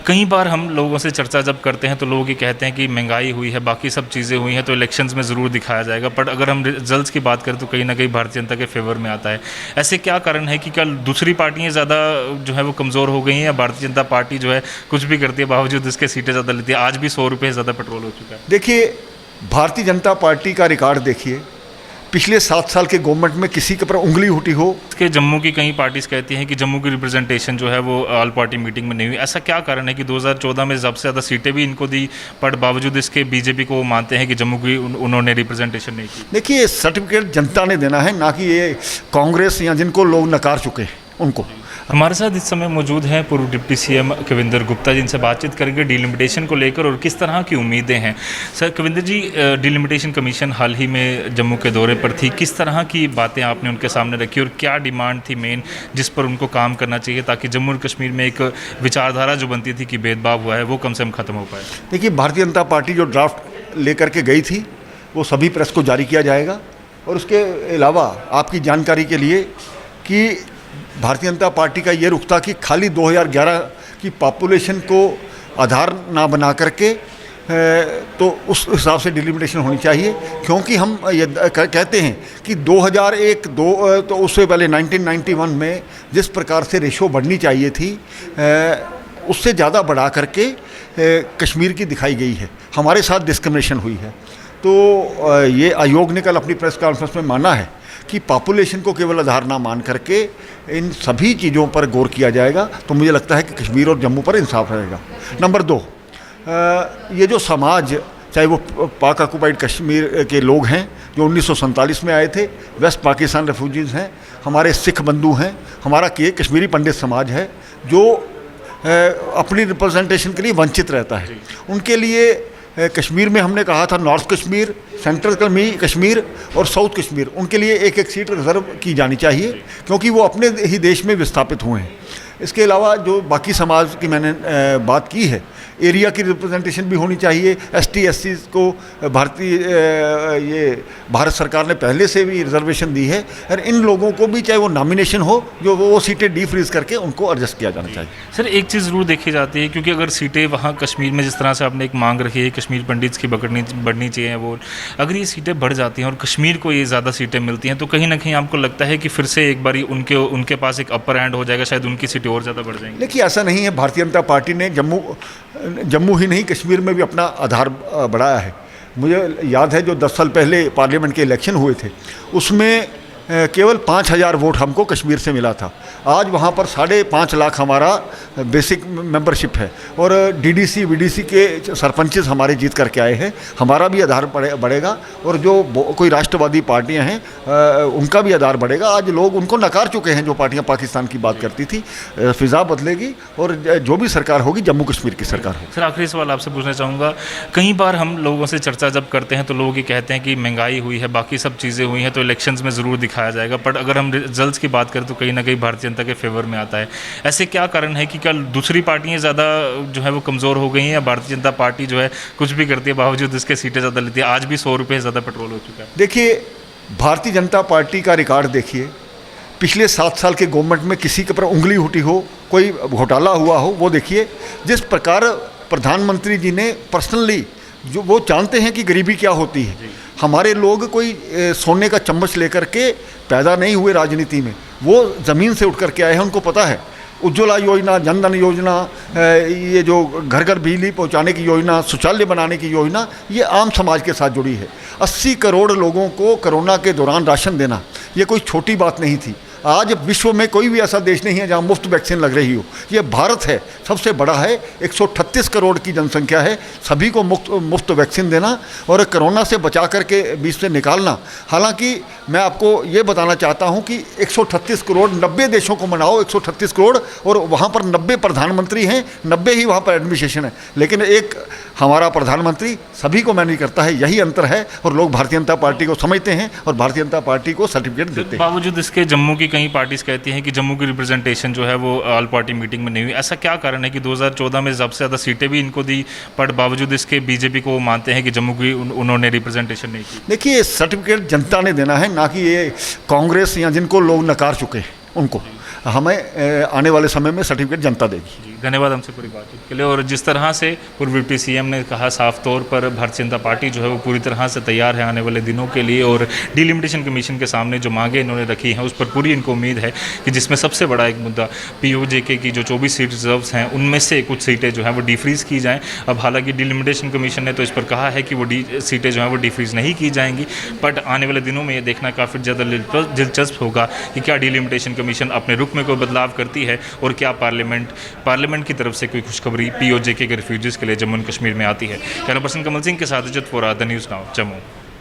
कई बार हम लोगों से चर्चा जब करते हैं तो लोग ये कहते हैं कि महंगाई हुई है, बाकी सब चीज़ें हुई हैं तो इलेक्शंस में ज़रूर दिखाया जाएगा, बट अगर हम रिजल्ट्स की बात करें तो कहीं ना कहीं भारतीय जनता के फेवर में आता है। ऐसे क्या कारण है कि क्या दूसरी पार्टियां ज़्यादा जो है वो कमज़ोर हो गई हैं, या भारतीय जनता पार्टी जो है कुछ भी करती है बावजूद इसके सीटें ज़्यादा लेती है? आज भी 100 रुपये ज़्यादा पेट्रोल हो चुका है। देखिए, भारतीय जनता पार्टी का रिकॉर्ड देखिए, पिछले 7 साल के गवर्नमेंट में किसी के पर उंगली उठी हो। इसके जम्मू की कई पार्टीज कहती हैं कि जम्मू की रिप्रेजेंटेशन जो है वो ऑल पार्टी मीटिंग में नहीं हुई। ऐसा क्या कारण है कि 2014 में सबसे ज़्यादा सीटें भी इनको दी, पर बावजूद इसके बीजेपी को मानते हैं कि जम्मू की उन्होंने रिप्रेजेंटेशन नहीं की? देखिए, सर्टिफिकेट जनता ने देना है, ना कि ये कांग्रेस या जिनको लोग नकार चुके हैं उनको। हमारे साथ इस समय मौजूद हैं पूर्व डिप्टी सीएम कविंदर गुप्ता, जिनसे बातचीत करेंगे डिलिमिटेशन को लेकर और किस तरह की उम्मीदें हैं। सर कविंदर जी, डिलिमिटेशन कमीशन हाल ही में जम्मू के दौरे पर थी, किस तरह की बातें आपने उनके सामने रखी और क्या डिमांड थी मेन जिस पर उनको काम करना चाहिए ताकि जम्मू और कश्मीर में एक विचारधारा जो बनती थी कि भेदभाव हुआ है वो कम से कम खत्म हो पाए? देखिए, भारतीय जनता पार्टी जो ड्राफ्ट लेकर के गई थी वो सभी प्रेस को जारी किया जाएगा। और उसके अलावा आपकी जानकारी के लिए कि भारतीय जनता पार्टी का ये रुख था कि खाली 2011 की पॉपुलेशन को आधार ना बना करके तो उस हिसाब से डिलिमिटेशन होनी चाहिए, क्योंकि हम ये कहते हैं कि 2001-2 तो उससे पहले 1991 में जिस प्रकार से रेशो बढ़नी चाहिए थी उससे ज़्यादा बढ़ा करके कश्मीर की दिखाई गई है, हमारे साथ डिस्क्रिमिनेशन हुई है। तो ये आयोग ने कल अपनी प्रेस कॉन्फ्रेंस में माना है कि पॉपुलेशन को केवल आधार ना मान करके इन सभी चीज़ों पर गौर किया जाएगा, तो मुझे लगता है कि कश्मीर और जम्मू पर इंसाफ रहेगा। नंबर 2, ये जो समाज, चाहे वो पाक ऑक्युपाइड कश्मीर के लोग हैं जो 1947 में आए थे, वेस्ट पाकिस्तान रेफ्यूजीज़ हैं, हमारे सिख बंधु हैं, हमारा कश्मीरी पंडित समाज है जो अपनी रिप्रेजेंटेशन के लिए वंचित रहता है, उनके लिए कश्मीर में हमने कहा था नॉर्थ कश्मीर, सेंट्रल कश्मीर और साउथ कश्मीर, उनके लिए एक एक सीट रिजर्व की जानी चाहिए, क्योंकि वो अपने ही देश में विस्थापित हुए हैं। इसके अलावा जो बाकी समाज की मैंने बात की है, एरिया की रिप्रेजेंटेशन भी होनी चाहिए। ST-SC को भारत सरकार ने पहले से भी रिजर्वेशन दी है, और इन लोगों को भी चाहे वो नॉमिनेशन हो जो वो सीटें डीफ्रीज करके उनको एडजस्ट किया जाना चाहिए। सर एक चीज़ ज़रूर देखी जाती है, क्योंकि अगर सीटें वहाँ कश्मीर में जिस तरह से आपने एक मांग रखी है कश्मीर पंडित्स की बढ़नी चाहिए, वो अगर ये सीटें बढ़ जाती हैं और कश्मीर को ये ज़्यादा सीटें मिलती हैं तो कहीं ना कहीं आपको लगता है कि फिर से एक बार उनके पास एक अपर हैंड हो जाएगा, शायद उनकी सीटें और ज़्यादा बढ़ जाएंगी? देखिए, ऐसा नहीं है। भारतीय जनता पार्टी ने जम्मू ही नहीं कश्मीर में भी अपना आधार बढ़ाया है। मुझे याद है जो 10 साल पहले पार्लियामेंट के इलेक्शन हुए थे उसमें केवल 5,000 वोट हमको कश्मीर से मिला था। आज वहाँ पर 5.5 लाख हमारा बेसिक मेंबरशिप है, और DDC VDC के सरपंचेस हमारे जीत करके आए हैं, हमारा भी आधार बढ़ेगा, और जो कोई राष्ट्रवादी पार्टियां हैं उनका भी आधार बढ़ेगा। आज लोग उनको नकार चुके हैं, जो पार्टियां पाकिस्तान की बात करती थी। फिज़ा बदलेगी और जो भी सरकार होगी जम्मू कश्मीर की सरकार होगी। सर आखिरी सवाल आपसे पूछना चाहूँगा, कई बार हम लोगों से चर्चा जब करते हैं तो लोग ये कहते हैं कि महंगाई हुई है, बाकी सब चीज़ें हुई हैं तो इलेक्शंस में ज़रूर दिखाया जाएगा, बट अगर हम रिजल्ट्स की बात करें तो कहीं ना कहीं भारतीय जनता के फेवर में आता है। ऐसे क्या कारण है कि क्या दूसरी पार्टियां ज़्यादा जो है वो कमज़ोर हो गई हैं, या भारतीय जनता पार्टी जो है कुछ भी करती है बावजूद इसके सीटें ज़्यादा लेती है? आज भी 100 रुपये ज़्यादा पेट्रोल हो चुका है। देखिए, भारतीय जनता पार्टी का रिकॉर्ड देखिए, पिछले 7 साल के गवर्नमेंट में किसी के पर उंगली उठी हो, कोई घोटाला हुआ हो, वो देखिए। जिस प्रकार प्रधानमंत्री जी ने पर्सनली, जो वो जानते हैं कि गरीबी क्या होती है, हमारे लोग कोई सोने का चम्मच लेकर के पैदा नहीं हुए राजनीति में, वो ज़मीन से उठ कर के आए हैं, उनको पता है। उज्ज्वला योजना, जनधन योजना, ये जो घर घर बिजली पहुंचाने की योजना, शौचालय बनाने की योजना, ये आम समाज के साथ जुड़ी है। 80 करोड़ लोगों को कोरोना के दौरान राशन देना, ये कोई छोटी बात नहीं थी। आज विश्व में कोई भी ऐसा देश नहीं है जहां मुफ्त वैक्सीन लग रही हो। ये भारत है, सबसे बड़ा है, 138 करोड़ की जनसंख्या है, सभी को मुफ्त वैक्सीन देना और कोरोना से बचा करके बीच से निकालना। हालांकि मैं आपको ये बताना चाहता हूं कि 138 करोड़ 90 देशों को मनाओ, 138 करोड़, और वहाँ पर 90 प्रधानमंत्री हैं, 90 ही वहाँ पर एडमिनिस्ट्रेशन है, लेकिन एक हमारा प्रधानमंत्री सभी को मैनेज करता है। यही अंतर है, और लोग भारतीय जनता पार्टी को समझते हैं और भारतीय जनता पार्टी को सर्टिफिकेट देते हैं। बावजूद इसके जम्मू की कई पार्टीज कहती हैं कि जम्मू की रिप्रेजेंटेशन जो है वो ऑल पार्टी मीटिंग में नहीं हुई। ऐसा क्या कारण है कि 2014 में सबसे ज़्यादा सीटें भी इनको दी, पर बावजूद इसके बीजेपी को मानते हैं कि जम्मू की उन्होंने रिप्रेजेंटेशन नहीं की? देखिए, सर्टिफिकेट जनता ने देना है, ना कि ये कांग्रेस या जिनको लोग नकार चुके हैं उनको। हमें आने वाले समय में सर्टिफिकेट जनता देगी। धन्यवाद हमसे पूरी बातचीत के लिए। और जिस तरह से पूर्व डिप्टी सीएम ने कहा, साफ तौर पर भारतीय जनता पार्टी जो है वो पूरी तरह से तैयार है आने वाले दिनों के लिए, और डिलिमिटेशन कमीशन के सामने जो मांगे इन्होंने रखी हैं उस पर पूरी इनको उम्मीद है कि जिसमें सबसे बड़ा एक मुद्दा पीओजेके की जो 24 सीट रिजर्व्स हैं उनमें से कुछ सीटें जो हैं वो डिफ्रीज़ की जाएँ। अब हालांकि डिलिमिटेशन कमीशन ने तो इस पर कहा है कि वो सीटें जो हैं वो डिफ्रीज़ नहीं की जाएंगी, बट आने वाले दिनों में ये देखना काफ़ी ज़्यादा दिलचस्प होगा कि क्या डिलिमिटेशन कमीशन अपने रुख में कोई बदलाव करती है और क्या पार्लियामेंट की तरफ से कोई खुशखबरी पीओजेके के रिफ्यूजीज़ के लिए जम्मू एंड कश्मीर में आती है। कैमरा पर्सन कमल सिंह के साथ अजित फोरा, द न्यूज़ नाउ, जम्मू।